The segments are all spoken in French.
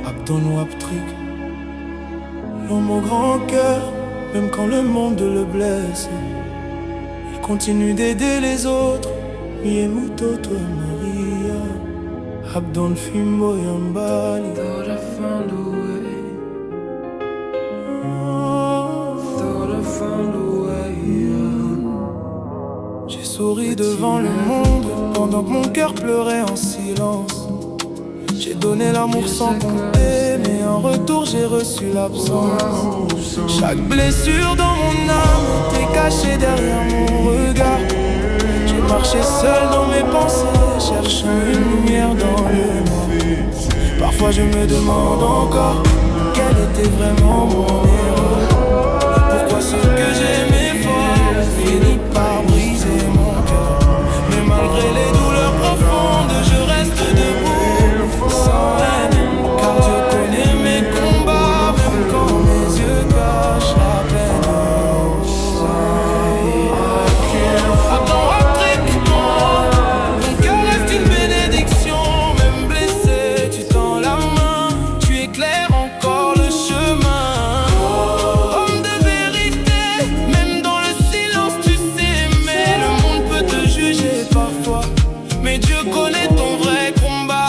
Abdon ou Abtrick, l'homme au grand cœur, même quand le monde le blesse, il continue d'aider les autres. Miemuto toi Maria, Abdon Fimbo Yambali. Thought I found a way. Thought I found a way. J'ai souri devant le monde pendant que mon cœur pleurait en silence. J'ai donné l'amour sans compter, mais en retour j'ai reçu l'absence. Chaque blessure dans mon âme était cachée derrière mon regard. J'ai marché seul dans mes pensées, cherchant une lumière dans le noir. Parfois je me demande encore quelle était vraiment mon erreur. Pourquoi ce que j'aimais fort finit par briser mon cœur. Mais malgré les douleurs profondes, je reste debout. Sans haine, car Dieu connaît mes combats, même quand mes yeux cachent la peine. Attends, Abtrick-moi, ton cœur reste une bénédiction. Même blessé, tu tends la main, tu éclaires encore le chemin. Homme de vérité, même dans le silence tu sais aimer. Le monde peut te juger parfois, mais Dieu connaît ton vrai combat.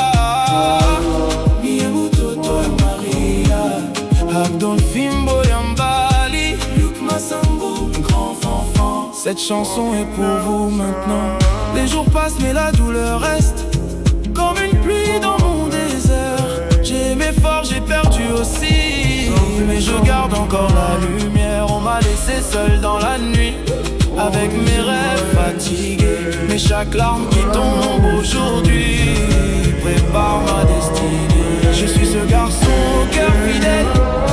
Abdon Fimbo Yambali, Luc Massango, grand fanfan. Cette chanson est pour vous maintenant. Les jours passent mais la douleur reste comme une pluie dans mon désert. J'ai aimé fort, j'ai perdu aussi, mais je garde encore la lumière. On m'a laissé seul dans la nuit, avec mes rêves fatigués. Mais chaque larme qui tombe aujourd'hui prépare ma destinée. Je suis ce garçon au cœur fidèle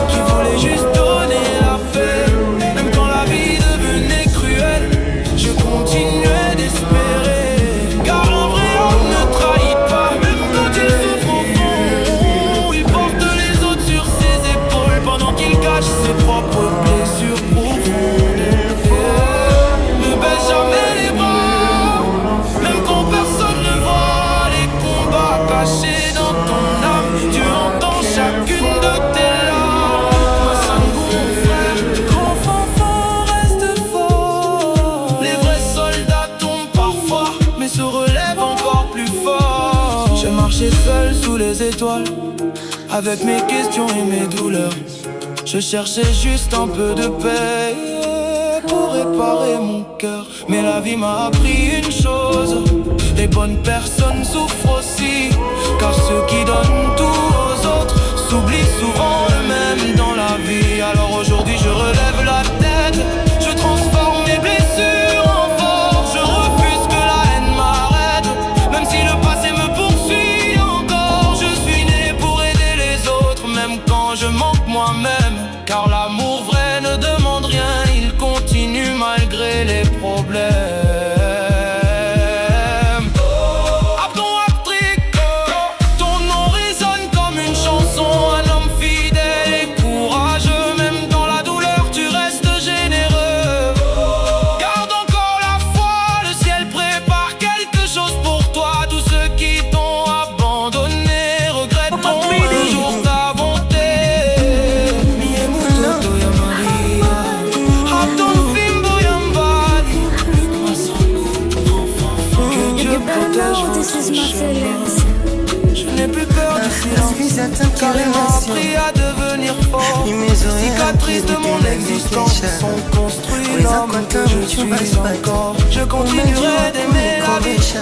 qui voulait juste donner la paix. Même quand la vie devenait cruelle, je continuais d'espérer. Car un vrai homme ne trahit pas, même quand il souffre au fond. Il porte les autres sur ses épaules pendant qu'il cache ses propres blessures profondes. Ne baisse jamais les bras, même quand personne ne voit les combats cachés dans ton âme. Dieu entend chacune de tes larmes. Massango, mon frère, grand fanfan, reste fort. Les vrais soldats tombent parfois, mais se relèvent encore plus fort. Je marchais seul sous les étoiles, avec mes questions et mes douleurs. Je cherchais juste un peu de paix pour réparer mon cœur. Mais la vie m'a appris une chose: les bonnes personnes souffrent aussi, car ceux qui donnent tout aux autres s'oublient souvent eux-mêmes dans la vie. Alors aujourd'hui je relève la tête, je transforme mes blessures en force. Je refuse que la haine m'arrête, même si le passé me poursuit encore. Je suis né pour aider les autres, même quand je manque moi-même. Car l'amour vrai ne demande rien, il continue malgré les problèmes. Abdon Abtrick, ton nom résonne comme une chanson. Un homme fidèle et courageux, même dans la douleur tu restes généreux. Garde encore la foi, le ciel prépare quelque chose pour toi. Tous ceux qui t'ont abandonné regretteront un jour ta bonté. Abdon Fimbo Yambali, que Dieu protège votre chemin. Je n'ai plus peur du silence, car il m'a appris à devenir fort. Les cicatrices de mon existence sont construites l'homme que je suis encore. Je continuerai d'aimer la vie,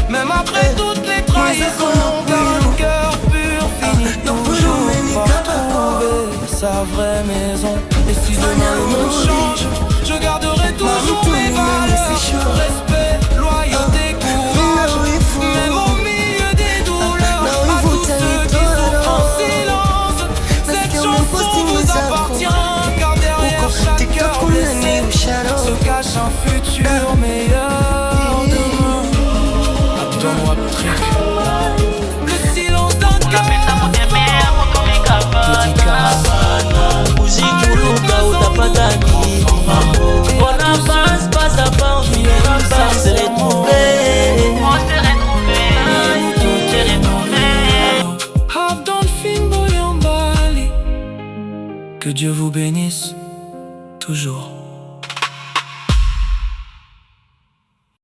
même après toutes les trahisons. Car un cœur pur finit toujours par trouver sa vraie maison. Et si demain le monde change, je garderai toujours mes valeurs: respect, loyauté, courage. Même au milieu des douleurs, à tous ceux qui souffrent en silence, cette chanson vous appartient. Car derrière chaque cœur blessé se cache un futur meilleur demain. Abdon Abtrick, le silence d'un cœur. Uzikuluka utapatani mambo. On avance pas à pas, on finira par se retrouver. Que Dieu vous bénisse toujours.